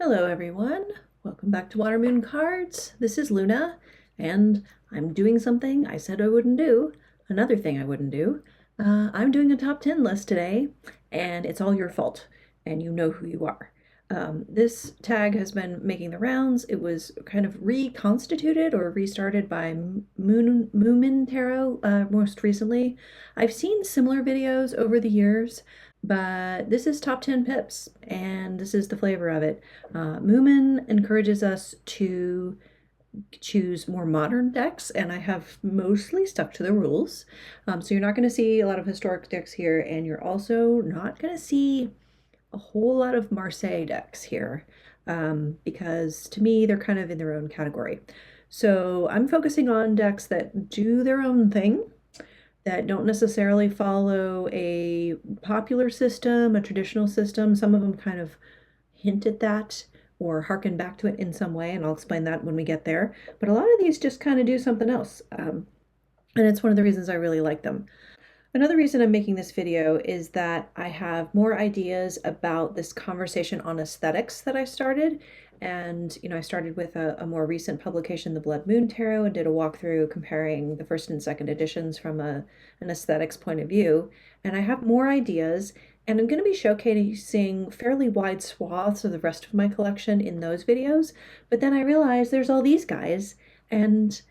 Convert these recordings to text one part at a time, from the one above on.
Hello everyone, welcome back to Water Moon Cards. This is Luna, and I'm doing something I said I wouldn't do, another thing I wouldn't do. I'm doing a top 10 list today, and it's all your fault, and you know who you are. This tag has been making the rounds. It was kind of reconstituted or restarted by Moomin Tarot most recently. I've seen similar videos over the years, but this is top 10 pips, and this is the flavor of it. Moomin encourages us to choose more modern decks, and I have mostly stuck to the rules. So you're not going to see a lot of historic decks here, and you're also not going to see a whole lot of Marseille decks here, because to me, they're kind of in their own category. So I'm focusing on decks that do their own thing, that don't necessarily follow a popular system, a traditional system. Some of them kind of hint at that or harken back to it in some way, and I'll explain that when we get there. But a lot of these just kind of do something else, and it's one of the reasons I really like them. Another reason I'm making this video is that I have more ideas about this conversation on aesthetics that I started. And, I started with a more recent publication, The Blood Moon Tarot, and did a walkthrough comparing the first and second editions from an aesthetics point of view. And I have more ideas, and I'm going to be showcasing fairly wide swaths of the rest of my collection in those videos. But then I realized there's all these guys, and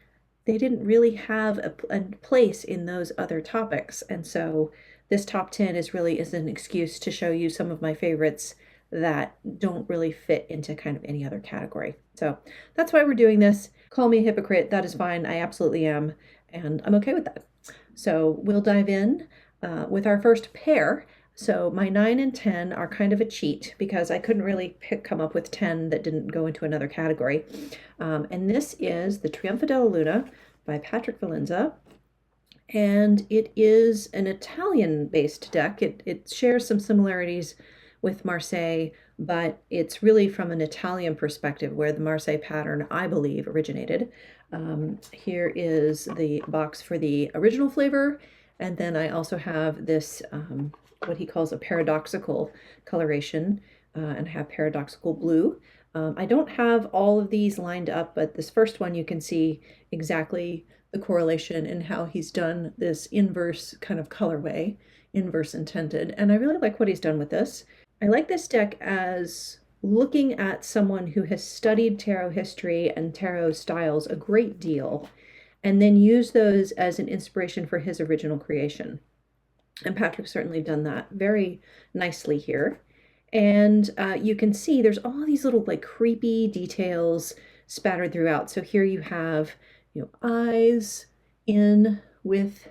they didn't really have a place in those other topics. And so this top 10 is an excuse to show you some of my favorites that don't really fit into kind of any other category. So that's why we're doing this. Call me a hypocrite, that is fine. I absolutely am, and I'm okay with that. So we'll dive in with our first pair. So my 9 and 10 are kind of a cheat because I couldn't really come up with 10 that didn't go into another category. And this is the Trionfa della Luna by Patrick Valenza. And it is an Italian-based deck. It shares some similarities with Marseille, but it's really from an Italian perspective where the Marseille pattern, I believe, originated. Here is the box for the original flavor. And then I also have this what he calls a paradoxical coloration, and have paradoxical blue. I don't have all of these lined up, but this first one you can see exactly the correlation and how he's done this inverse kind of colorway, inverse intended, and I really like what he's done with this. I like this deck as looking at someone who has studied tarot history and tarot styles a great deal, and then use those as an inspiration for his original creation. And Patrick's certainly done that very nicely here. And you can see there's all these little like creepy details spattered throughout. So here you have, eyes in with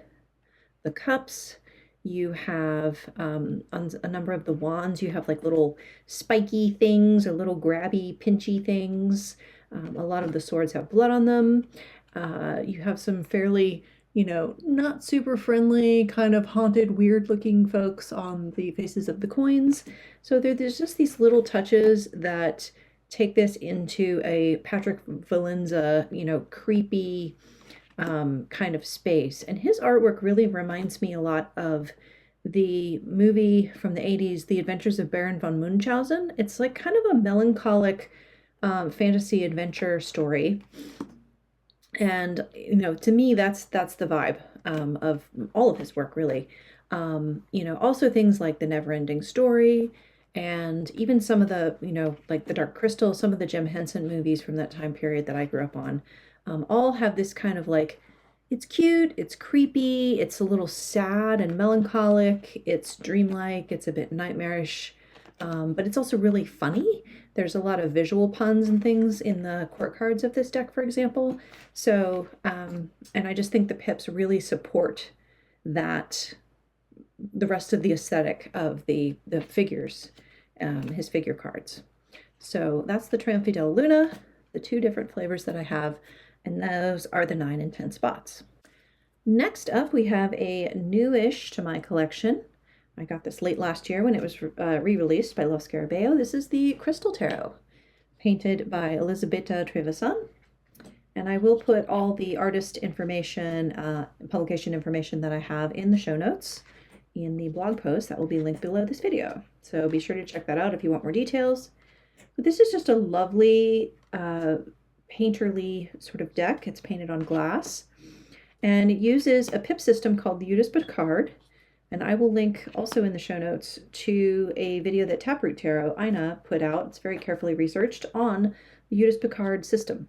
the cups. You have on a number of the wands, you have like little spiky things or little grabby, pinchy things. A lot of the swords have blood on them. You have some fairly not super friendly, kind of haunted, weird looking folks on the faces of the coins. So there's just these little touches that take this into a Patrick Valenza, creepy kind of space. And his artwork really reminds me a lot of the movie from the 80s, The Adventures of Baron von Munchausen. It's like kind of a melancholic fantasy adventure story. And to me, that's the vibe of all of his work, really. Also things like The Never-Ending Story, and even some of the, like The Dark Crystal, some of the Jim Henson movies from that time period that I grew up on, all have this kind of like, it's cute, it's creepy, it's a little sad and melancholic, it's dreamlike, it's a bit nightmarish, but it's also really funny. There's a lot of visual puns and things in the court cards of this deck, for example. So, and I just think the pips really support that, the rest of the aesthetic of the figures, his figure cards. So that's the Trionfa della Luna, the two different flavors that I have, and those are the 9 and 10 spots. Next up, we have a newish to my collection. I got this late last year when it was re-released by Lo Scarabeo. This is the Crystal Tarot, painted by Elisabetta Trevisan. And I will put all the artist information, publication information that I have in the show notes in the blog post that will be linked below this video. So be sure to check that out if you want more details. But this is just a lovely painterly sort of deck. It's painted on glass, and it uses a pip system called the Udis Picard. And I will link also in the show notes to a video that Taproot Tarot, Ina, put out. It's very carefully researched on the Udis Picard system.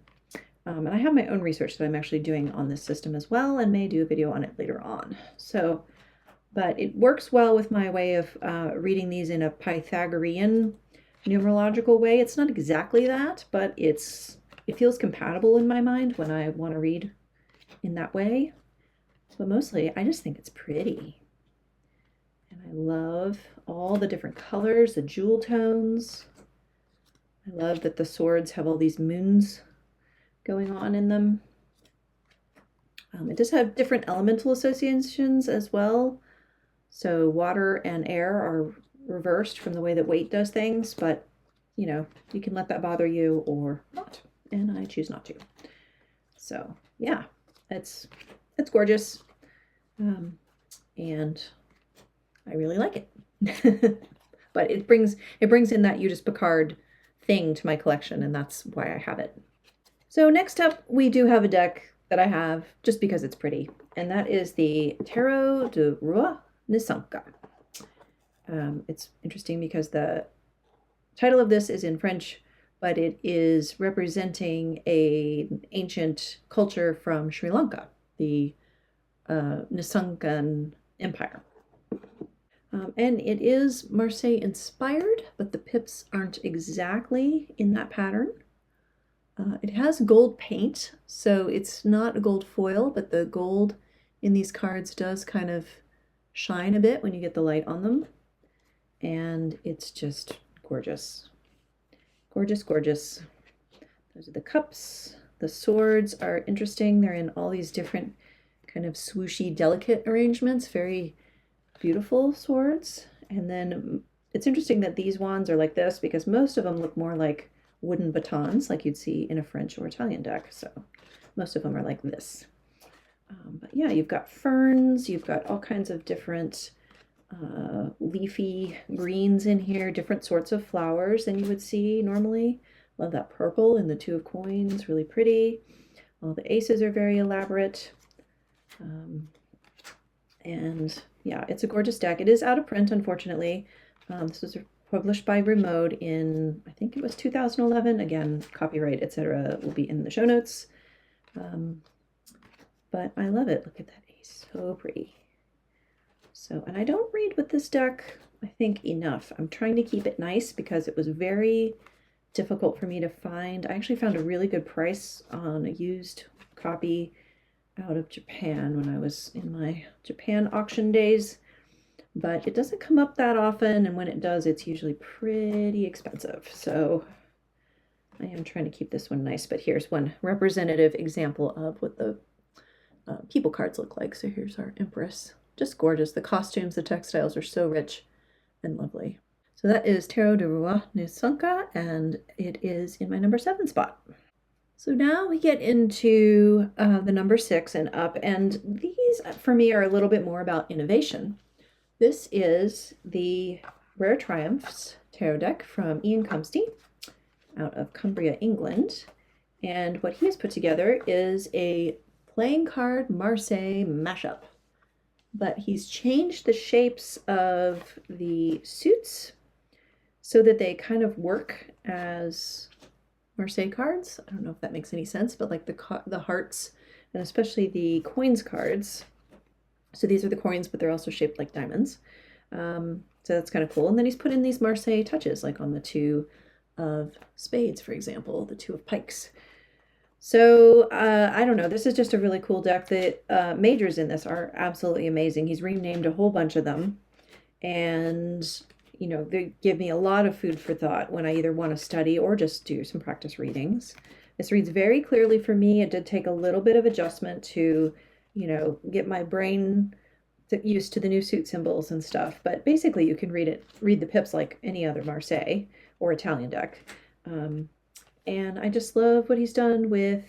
And I have my own research that I'm actually doing on this system as well, and may do a video on it later on. So, but it works well with my way of reading these in a Pythagorean numerological way. It's not exactly that, but it feels compatible in my mind when I want to read in that way. But mostly, I just think it's pretty. And I love all the different colors, the jewel tones. I love that the swords have all these moons going on in them. It does have different elemental associations as well. So water and air are reversed from the way that weight does things, but you know, you can let that bother you or not, and I choose not to. So yeah, it's gorgeous, and I really like it. But it brings in that Udis Picard thing to my collection, and that's why I have it. So next up, we do have a deck that I have just because it's pretty, and that is the Tarot de Roi Nisanka. It's interesting because the title of this is in French, but it is representing an ancient culture from Sri Lanka, the Nisankan Empire. And it is Marseille inspired, but the pips aren't exactly in that pattern. It has gold paint, so it's not a gold foil, but the gold in these cards does kind of shine a bit when you get the light on them. And it's just gorgeous. Gorgeous, gorgeous. Those are the cups. The swords are interesting. They're in all these different kind of swooshy, delicate arrangements. Very beautiful swords. And then it's interesting that these wands are like this because most of them look more like wooden batons like you'd see in a French or Italian deck. So most of them are like this. But yeah, you've got ferns, you've got all kinds of different leafy greens in here, different sorts of flowers than you would see normally. Love that purple in the Two of Coins, really pretty. All the aces are very elaborate. And yeah, it's a gorgeous deck. It is out of print, unfortunately. This was published by Remode in, I think it was 2011. Again, copyright, etc. will be in the show notes. But I love it. Look at that ace, so pretty. So, and I don't read with this deck, I think, enough. I'm trying to keep it nice because it was very difficult for me to find. I actually found a really good price on a used copy out of Japan when I was in my Japan auction days, but it doesn't come up that often, and when it does, it's usually pretty expensive. So I am trying to keep this one nice, but here's one representative example of what the people cards look like. So here's our Empress. Just gorgeous. The costumes, the textiles are so rich and lovely. So that is Tarot de Roi Nisanka, and it is in my number 7 spot. So now we get into the number 6 and up, and these for me are a little bit more about innovation. This is the Rare Triumphs Tarot deck from Ian Cumsty out of Cumbria, England. And what he has put together is a playing card Marseille mashup. But he's changed the shapes of the suits so that they kind of work as Marseille cards. I don't know if that makes any sense, but like the hearts and especially the coins cards. So these are the coins, but they're also shaped like diamonds. So that's kind of cool. And then he's put in these Marseille touches, like on the 2 of spades, for example, the 2 of pikes. So I don't know. This is just a really cool deck. The majors in this are absolutely amazing. He's renamed a whole bunch of them. And, you know, they give me a lot of food for thought when I either want to study or just do some practice readings. This reads very clearly for me. It did take a little bit of adjustment to, you know, get my brain used to the new suit symbols and stuff. But basically you can read the pips like any other Marseille or Italian deck. And I just love what he's done with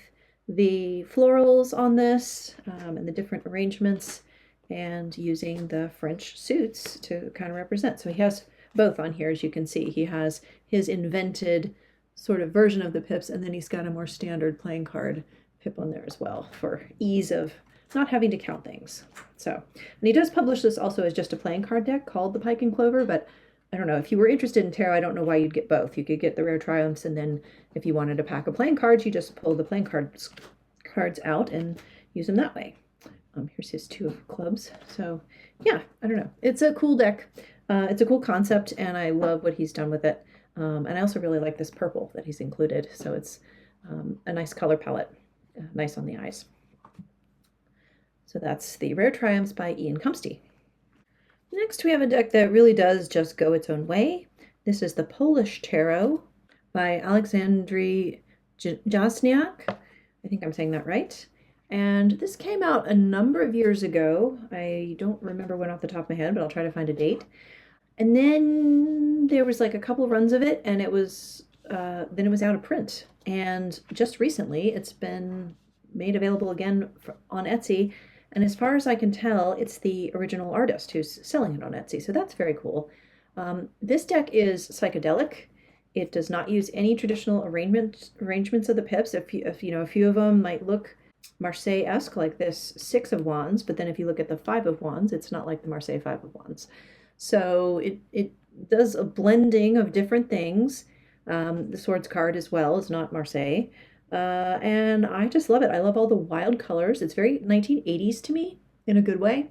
the florals on this and the different arrangements and using the French suits to kind of represent. So he has both on here, as you can see. He has his invented sort of version of the pips, and then he's got a more standard playing card pip on there as well for ease of not having to count things. So, and he does publish this also as just a playing card deck called the Pike and Clover, but I don't know, if you were interested in tarot, I don't know why you'd get both. You could get the Rare Triumphs, and then if you wanted a pack of playing cards, you just pull the playing cards out and use them that way. Here's his 2 of clubs. So yeah, I don't know. It's a cool deck. It's a cool concept, and I love what he's done with it. And I also really like this purple that he's included. So it's a nice color palette, nice on the eyes. So that's the Rare Triumphs by Ian Comsty. Next, we have a deck that really does just go its own way. This is the Polish Tarot by Alexandry Jasniak. I think I'm saying that right. And this came out a number of years ago. I don't remember when off the top of my head, but I'll try to find a date. And then there was like a couple runs of it, and it was then it was out of print. And just recently, it's been made available again on Etsy. And as far as I can tell, it's the original artist who's selling it on Etsy. So that's very cool. This deck is psychedelic. It does not use any traditional arrangements of the pips. If you know, a few of them might look Marseille-esque, like this 6 of Wands, but then if you look at the 5 of Wands, it's not like the Marseille 5 of Wands. So it does a blending of different things. The Swords card as well is not Marseille. And I just love it. I love all the wild colors. It's very 1980s to me in a good way.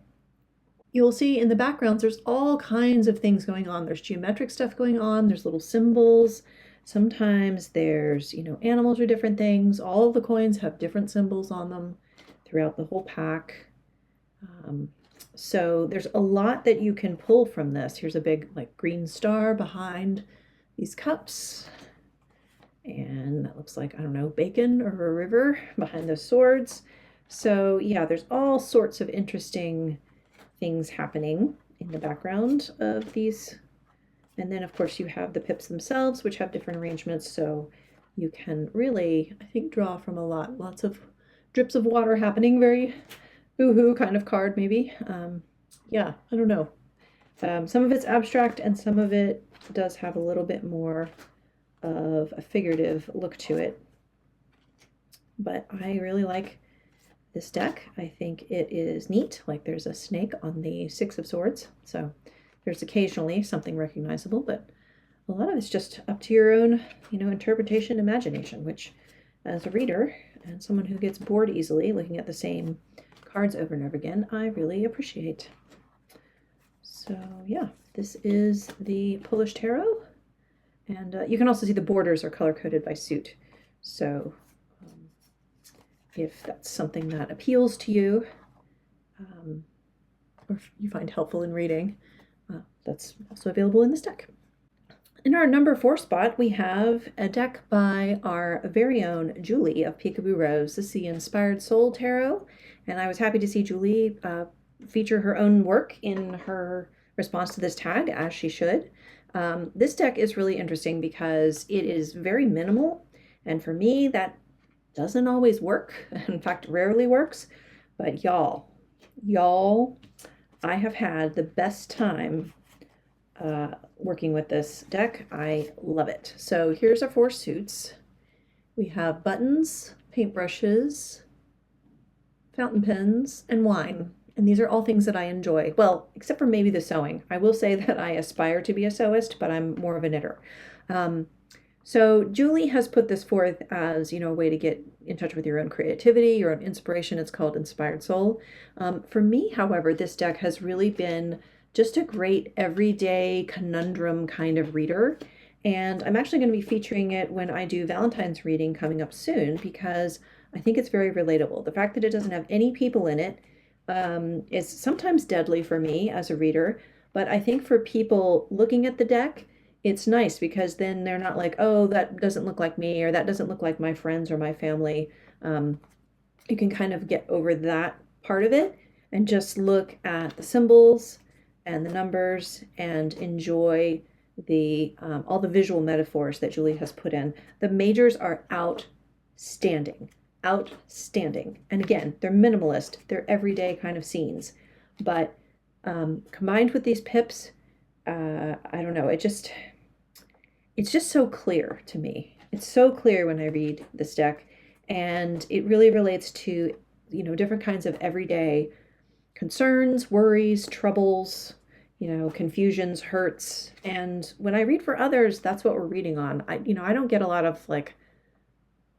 You'll see in the backgrounds, there's all kinds of things going on. There's geometric stuff going on. There's little symbols. Sometimes there's, you know, animals or different things. All of the coins have different symbols on them throughout the whole pack. So there's a lot that you can pull from this. Here's a big like green star behind these cups. And that looks like, I don't know, bacon or a river behind those swords. So yeah, there's all sorts of interesting things happening in the background of these. And then of course you have the pips themselves, which have different arrangements. So you can really, I think, draw from a lot. Lots of drips of water happening, very boohoo kind of card maybe. Yeah, I don't know. Some of it's abstract and some of it does have a little bit more of a figurative look to it. But I really like this deck. I think it is neat. Like there's a snake on the 6 of Swords. So there's occasionally something recognizable, but a lot of it's just up to your own, you know, interpretation, imagination, which as a reader and someone who gets bored easily looking at the same cards over and over again, I really appreciate. So yeah, this is the Polish Tarot. And you can also see the borders are color-coded by suit. So if that's something that appeals to you, or if you find helpful in reading, that's also available in this deck. In our number 4 spot, we have a deck by our very own Julie of Peekaboo Rose. This is the Inspired Soul Tarot, and I was happy to see Julie feature her own work in her response to this tag, as she should. This deck is really interesting because it is very minimal, and for me that doesn't always work. In fact, rarely works. But y'all, I have had the best time working with this deck. I love it. So here's our 4 suits. We have buttons, paintbrushes, fountain pens, and wine. And these are all things that I enjoy. Well, except for maybe the sewing. I will say that I aspire to be a sewist, but I'm more of a knitter. So Julie has put this forth as, you know, a way to get in touch with your own creativity, your own inspiration. It's called Inspired Soul. For me, however, this deck has really been just a great everyday conundrum kind of reader. And I'm actually going to be featuring it when I do Valentine's reading coming up soon, because I think it's very relatable. The fact that it doesn't have any people in it is sometimes deadly for me as a reader, but I think for people looking at the deck, it's nice because then they're not like, oh, that doesn't look like me, or that doesn't look like my friends or my family. You can kind of get over that part of it and just look at the symbols and the numbers and enjoy the all the visual metaphors that Julie has put in. The majors are outstanding. And again, they're minimalist, they're everyday kind of scenes, but combined with these pips, I don't know, it's just so clear to me. It's so clear when I read this deck, and it really relates to, different kinds of everyday concerns, worries, troubles, confusions, hurts. And when I read for others, that's what we're reading on. I don't get a lot of like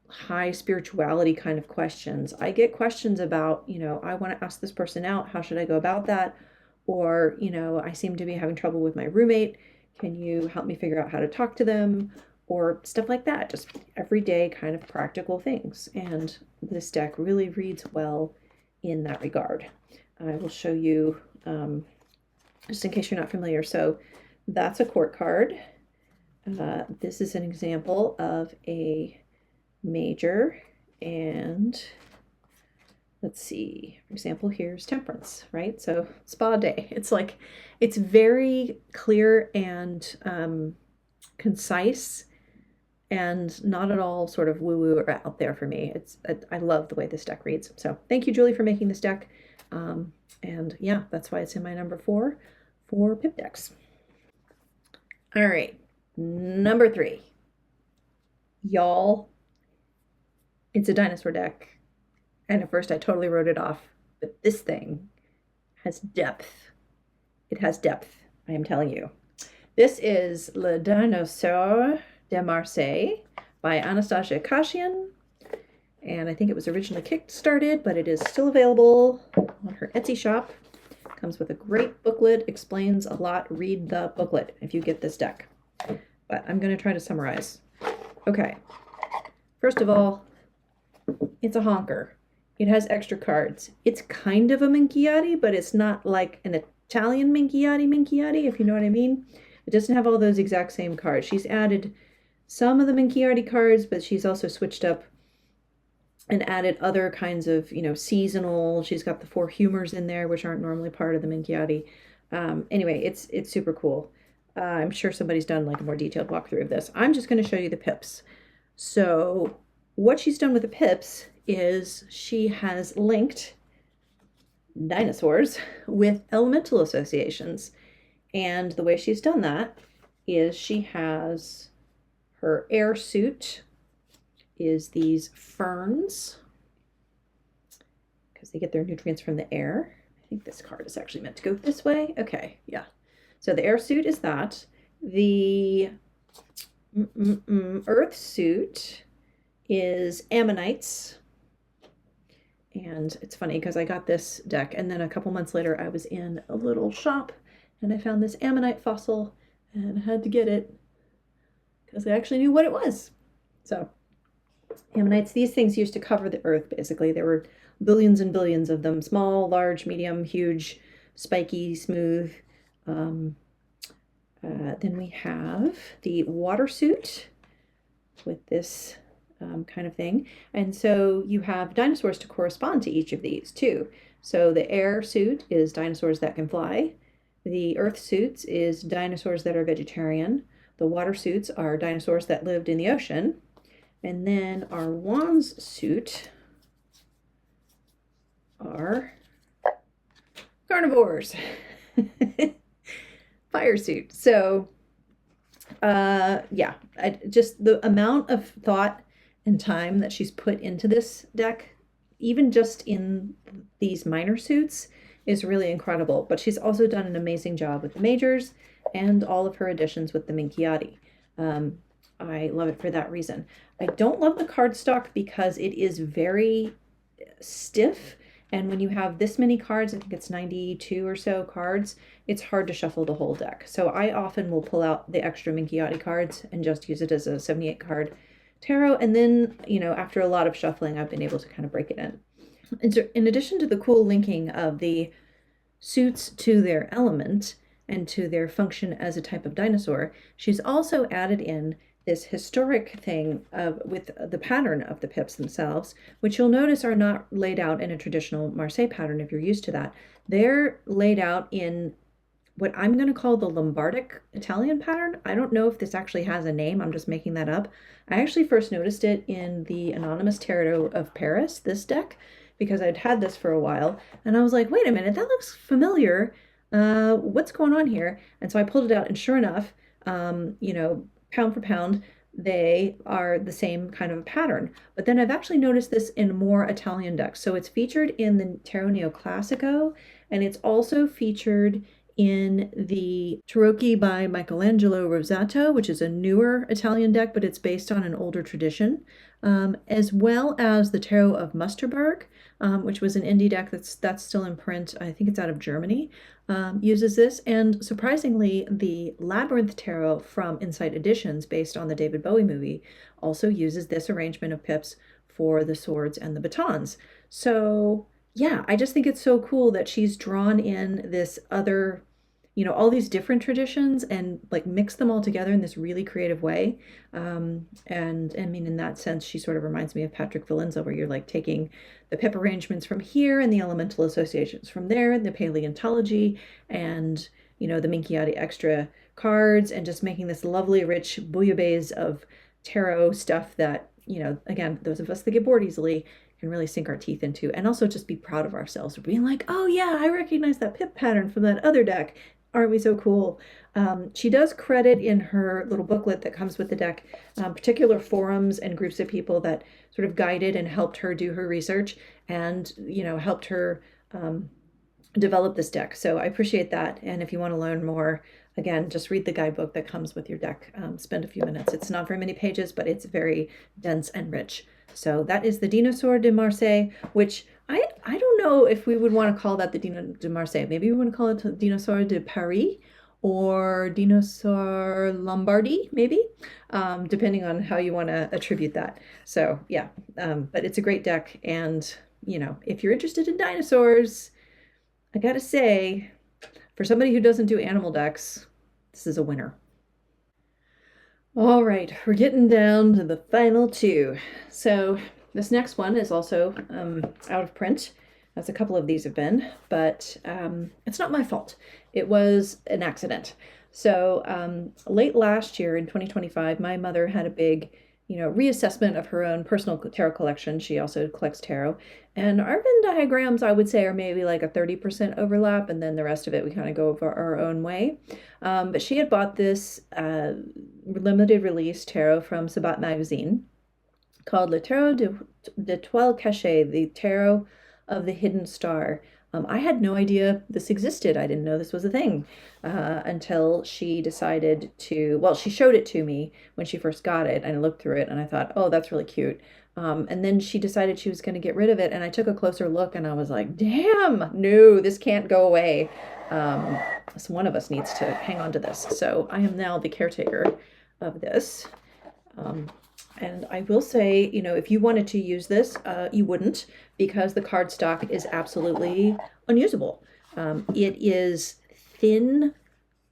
high spirituality kind of questions. I get questions about, I want to ask this person out. How should I go about that? Or, I seem to be having trouble with my roommate. Can you help me figure out how to talk to them? Or stuff like that. Just everyday kind of practical things. And this deck really reads well in that regard. I will show you, just in case you're not familiar. So that's a court card. This is an example of a major, and let's see, for example, here's Temperance, right? So spa day. It's very clear and concise, and not at all sort of woo-woo or out there for me. I love the way this deck reads. So thank you, Julie, for making this deck. And yeah, that's why it's in my number 4 for pip decks. All right, number 3. Y'all, it's a dinosaur deck. And at first I totally wrote it off, but this thing has depth. It has depth, I am telling you. This is Le Dinosaure de Marseille by Anastasia Kashian. And I think it was originally kickstarted, but it is still available on her Etsy shop. Comes with a great booklet, explains a lot. Read the booklet if you get this deck. But I'm going to try to summarize. Okay. First of all, it's a honker. It has extra cards. It's kind of a Minchiati, but it's not like an Italian Minchiati, if you know what I mean. It doesn't have all those exact same cards. She's added some of the Minchiati cards, but she's also switched up and added other kinds of, seasonal. She's got the 4 humors in there, which aren't normally part of the Minchiati. Anyway, it's super cool. I'm sure somebody's done like a more detailed walkthrough of this. I'm just going to show you the pips. So what she's done with the pips is she has linked dinosaurs with elemental associations. And the way she's done that is she has her air suit is these ferns, because they get their nutrients from the air. I think this card is actually meant to go this way. Okay, yeah. So the air suit is that. The earth suit is ammonites. And it's funny because I got this deck, and then a couple months later I was in a little shop and I found this ammonite fossil and I had to get it because I actually knew what it was. So ammonites, these things used to cover the earth basically. There were billions and billions of them, small, large, medium, huge, spiky, smooth. Then we have the water suit with this kind of thing. And so you have dinosaurs to correspond to each of these too. So the air suit is dinosaurs that can fly. The earth suits is dinosaurs that are vegetarian. The water suits are dinosaurs that lived in the ocean. And then our wands suit are carnivores. Fire suit. So yeah, just the amount of thought and time that she's put into this deck, even just in these minor suits, is really incredible. But she's also done an amazing job with the majors and all of her additions with the Minchiati. I love it for that reason. I don't love the cardstock because it is very stiff. And when you have this many cards, I think it's 92 or so cards, it's hard to shuffle the whole deck. So I often will pull out the extra Minchiati cards and just use it as a 78 card tarot. And then, after a lot of shuffling, I've been able to kind of break it in. And so in addition to the cool linking of the suits to their element and to their function as a type of dinosaur, she's also added in this historic thing with the pattern of the pips themselves, which you'll notice are not laid out in a traditional Marseille pattern if you're used to that. They're laid out in what I'm going to call the Lombardic Italian pattern. I don't know if this actually has a name. I'm just making that up. I actually first noticed it in the Anonymous Tarot of Paris, this deck, because I'd had this for a while. And I was like, wait a minute, that looks familiar. what's going on here? And so I pulled it out, and sure enough, pound for pound, they are the same kind of pattern. But then I've actually noticed this in more Italian decks. So it's featured in the Tarot Neoclassico, and it's also featured in the Tarocchi by Michelangelo Rosato, which is a newer Italian deck, but it's based on an older tradition, as well as the Tarot of Musterberg, which was an indie deck that's still in print. I think it's out of Germany, uses this. And surprisingly, the Labyrinth Tarot from Insight Editions, based on the David Bowie movie, also uses this arrangement of pips for the swords and the batons. So yeah, I just think it's so cool that she's drawn in this other, all these different traditions and like mix them all together in this really creative way. And I mean, in that sense, she sort of reminds me of Patrick Valenza, where you're like taking the pip arrangements from here and the elemental associations from there, the paleontology and, the Minchiati extra cards, and just making this lovely, rich bouillabaisse of tarot stuff that, again, those of us that get bored easily can really sink our teeth into, and also just be proud of ourselves for being like, oh yeah, I recognize that pip pattern from that other deck. Aren't we so cool? She does credit in her little booklet that comes with the deck particular forums and groups of people that sort of guided and helped her do her research and, helped her develop this deck. So I appreciate that. And if you want to learn more, again, just read the guidebook that comes with your deck. Spend a few minutes. It's not very many pages, but it's very dense and rich. So that is the Dinosaur de Marseille, which I don't know if we would want to call that the Dino de Marseille. Maybe we want to call it the Dinosaur de Paris or Dinosaur Lombardi, maybe, depending on how you want to attribute that. So yeah, but it's a great deck. And, if you're interested in dinosaurs, I gotta say, for somebody who doesn't do animal decks, this is a winner. All right, we're getting down to the final two. So this next one is also out of print, as a couple of these have been, but it's not my fault. It was an accident. So late last year in 2025, my mother had a big, reassessment of her own personal tarot collection. She also collects tarot. And our Venn diagrams, I would say, are maybe like a 30% overlap, and then the rest of it, we kind of go over our own way. But she had bought this limited release tarot from Sabat magazine called Le Tarot d'Étoile Cachée, the Tarot of the Hidden Star. I had no idea this existed. I didn't know this was a thing until she decided to, well, she showed it to me when she first got it, and I looked through it and I thought, oh, that's really cute. And then she decided she was going to get rid of it, and I took a closer look and I was like, damn, no, this can't go away. So one of us needs to hang on to this. So I am now the caretaker of this. And I will say, if you wanted to use this, you wouldn't, because the cardstock is absolutely unusable. It is thin,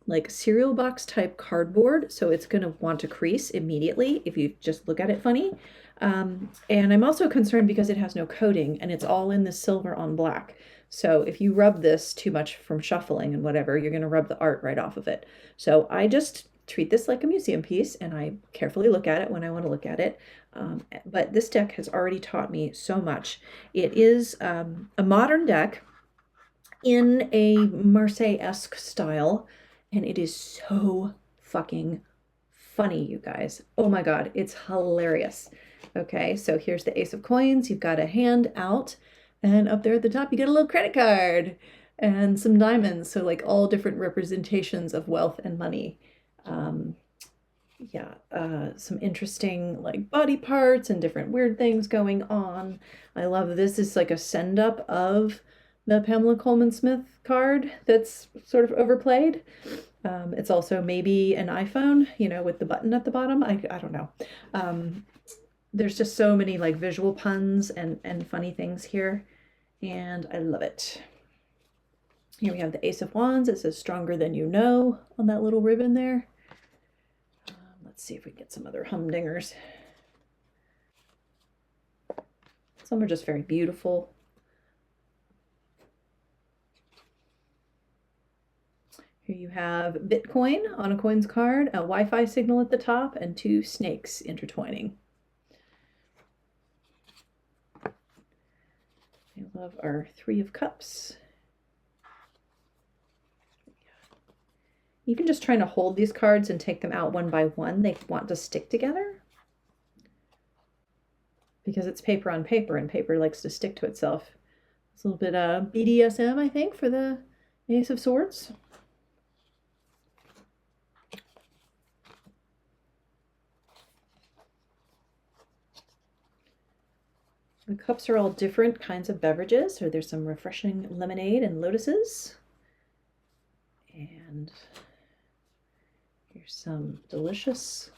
like cereal box type cardboard, so it's going to want to crease immediately if you just look at it funny. And I'm also concerned because it has no coating, and it's all in the silver on black. So if you rub this too much from shuffling and whatever, you're going to rub the art right off of it. So I just treat this like a museum piece, and I carefully look at it when I want to look at it. But this deck has already taught me so much. It is a modern deck in a Marseille-esque style, and it is so fucking funny, you guys. Oh my God, it's hilarious. Okay, so here's the Ace of Coins. You've got a hand out, and up there at the top, you get a little credit card and some diamonds. So like all different representations of wealth and money. Some interesting like body parts and different weird things going on. I love this. Is like a send up of the Pamela Coleman Smith card that's sort of overplayed. It's also maybe an iPhone, with the button at the bottom. I don't know. There's just so many like visual puns and funny things here, and I love it. Here we have the Ace of Wands. It says stronger than you know on that little ribbon there. Let's see if we can get some other humdingers. Some are just very beautiful. Here you have Bitcoin on a coins card, a Wi-Fi signal at the top, and two snakes intertwining. I love our Three of Cups. even just trying to hold these cards and take them out one by one, they want to stick together. Because it's paper on paper, and paper likes to stick to itself. It's a little bit BDSM, I think, for the Ace of Swords. The cups are all different kinds of beverages. So there's some refreshing lemonade and lotuses. And here's some delicious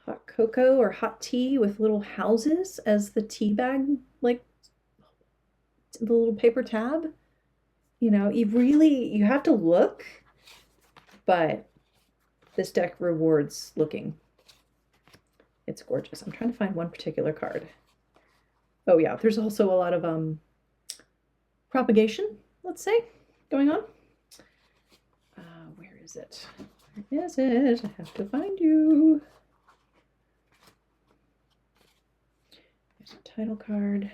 hot cocoa or hot tea with little houses as the tea bag, like the little paper tab. You know, you have to look, but this deck rewards looking. It's gorgeous. I'm trying to find one particular card. Oh yeah, there's also a lot of propagation, let's say, going on. Where is it? Where is it? I have to find you. There's a title card.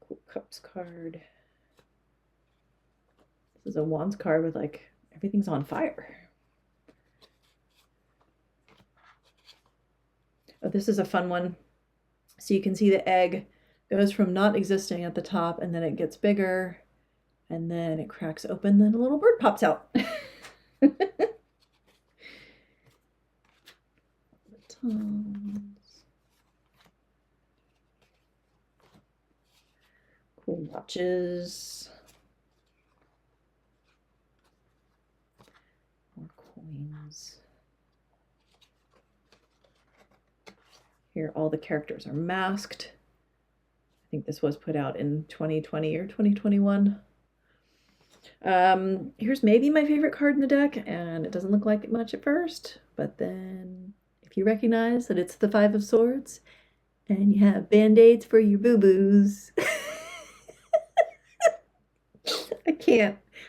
Cool Cups card. This is a Wands card with like everything's on fire. Oh, this is a fun one. So you can see the egg goes from not existing at the top, and then it gets bigger, and then it cracks open, then a little bird pops out. Cool watches. More coins. Here, all the characters are masked. I think this was put out in 2020 or 2021. Here's maybe my favorite card in the deck, and it doesn't look like it much at first, but then if you recognize that it's the Five of Swords, and you have band-aids for your boo-boos.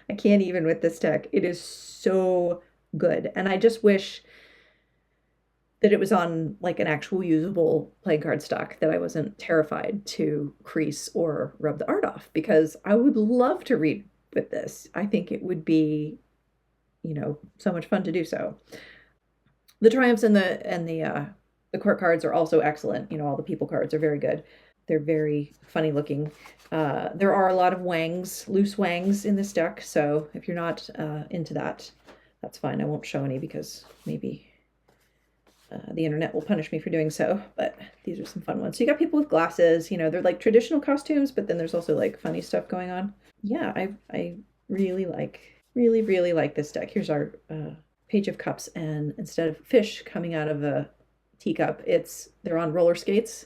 I can't even with this deck. It is so good, and I just wish that it was on like an actual usable playing card stock, that I wasn't terrified to crease or rub the art off, because I would love to read with this. I think it would be, you know, so much fun to do so. The triumphs and the court cards are also excellent. You know, all the people cards are very good. They're very funny looking. There are a lot of wangs, loose wangs in this deck, so if you're not into that, that's fine. I won't show any because maybe the internet will punish me for doing so, but these are some fun ones. So you got people with glasses, you know, they're like traditional costumes, but then there's also like funny stuff going on. Yeah, I really like this deck. Here's our Page of Cups, and instead of fish coming out of a teacup, they're on roller skates,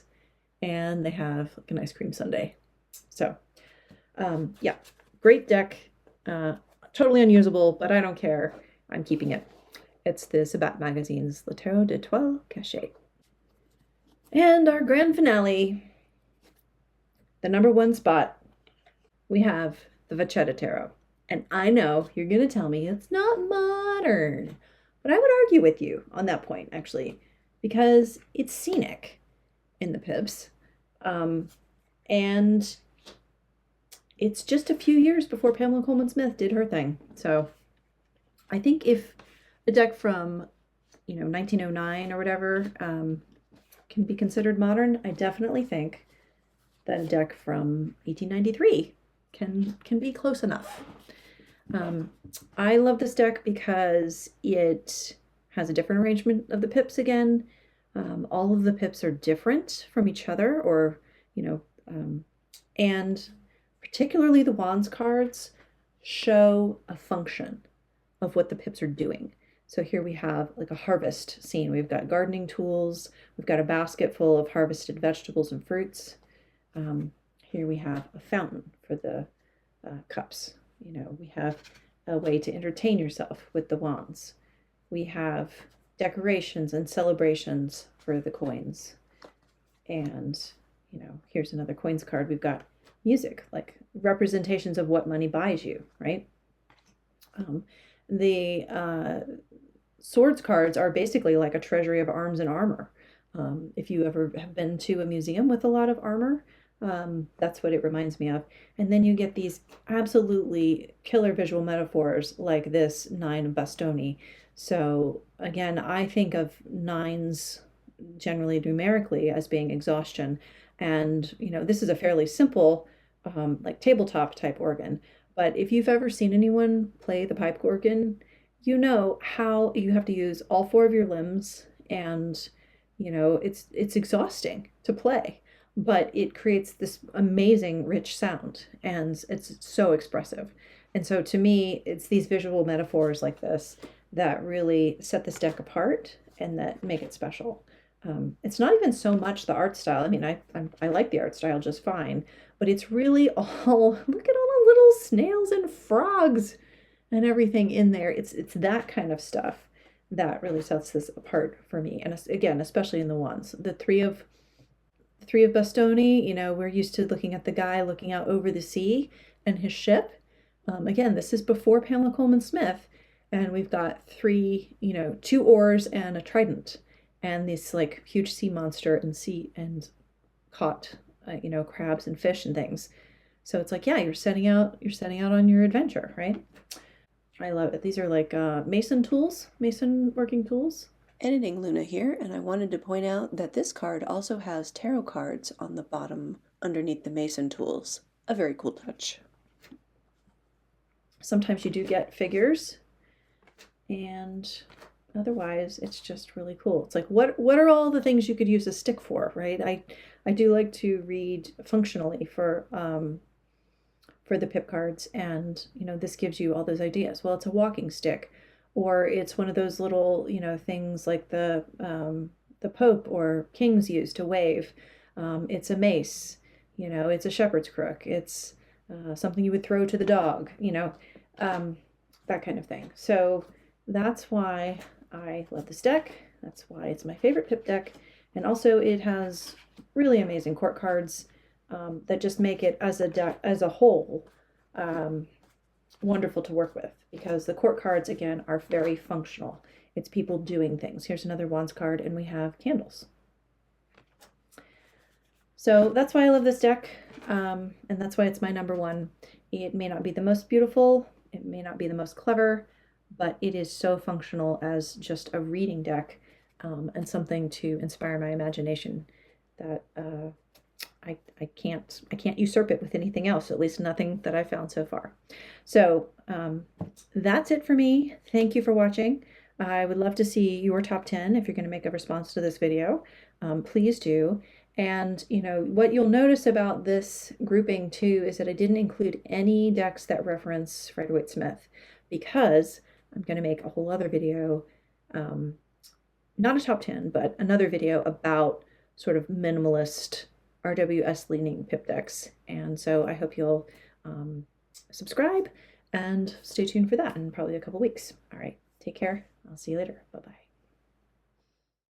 and they have like an ice cream sundae. So yeah, great deck. Totally unusable, but I don't care. I'm keeping it. It's the Sabat Magazine's Le Tarot de Toile Cachée. And our grand finale, the #1 spot, we have the Vachetta Tarot. And I know you're going to tell me it's not modern, but I would argue with you on that point, actually, because it's scenic in the pips. And it's just a few years before Pamela Coleman Smith did her thing. So I think if a deck from, you know, 1909 or whatever can be considered modern, I definitely think that a deck from 1893 can be close enough. I love this deck because it has a different arrangement of the pips again. All of the pips are different from each other, or, you know, and particularly the Wands cards show a function of what the pips are doing. So here we have like a harvest scene. We've got gardening tools. We've got a basket full of harvested vegetables and fruits. Here we have a fountain for the cups. You know, we have a way to entertain yourself with the wands. We have decorations and celebrations for the coins. And, you know, here's another coins card. We've got music, like representations of what money buys you, right? The swords cards are basically like a treasury of arms and armor. If you ever have been to a museum with a lot of armor, That's what it reminds me of. And then you get these absolutely killer visual metaphors like this nine Bastoni. So again, I think of nines generally numerically as being exhaustion. And, this is a fairly simple, like tabletop type organ. But if you've ever seen anyone play the pipe organ, you know how you have to use all four of your limbs, and it's exhausting to play, but it creates this amazing rich sound, and it's so expressive. And so to me, it's these visual metaphors like this that really set this deck apart and that make it special. It's not even so much the art style. I mean, I like the art style just fine, but it's really all, look at all the little snails and frogs and everything in there. It's that kind of stuff that really sets this apart for me. And again, especially in the ones, the three of Bastoni, we're used to looking at the guy looking out over the sea and his ship. Again, this is before Pamela Coleman Smith, and we've got three, two oars and a trident, and this like huge sea monster and caught, crabs and fish and things. So it's like, yeah, you're setting out on your adventure, right? I love it. These are like mason working tools. Editing Luna here, and I wanted to point out that this card also has tarot cards on the bottom underneath the mason tools. A very cool touch. Sometimes you do get figures, and otherwise it's just really cool. It's like, what are all the things you could use a stick for, right? I do like to read functionally for the pip cards, and this gives you all those ideas. Well, it's a walking stick, or it's one of those little things like the Pope or kings use to wave. It's a mace, it's a shepherd's crook, it's something you would throw to the dog, that kind of thing. So that's why I love this deck. That's why it's my favorite pip deck. And also it has really amazing court cards that just make it as a deck as a whole wonderful to work with, because the court cards again are very functional. It's people doing things. Here's another wands card, and we have candles. So that's why I love this deck, and that's why it's my number one. It may not be the most beautiful, it may not be the most clever, but it is so functional as just a reading deck, and something to inspire my imagination that I can't usurp it with anything else, at least nothing that I've found so far. So that's it for me. Thank you for watching. I would love to see your top 10 if you're going to make a response to this video. Please do. And what you'll notice about this grouping too is that I didn't include any decks that reference Rider-Waite-Smith, because I'm going to make a whole other video, not a top 10, but another video about sort of minimalist RWS leaning pip decks. And so I hope you'll subscribe and stay tuned for that in probably a couple weeks. All right, take care. I'll see you later. Bye-bye.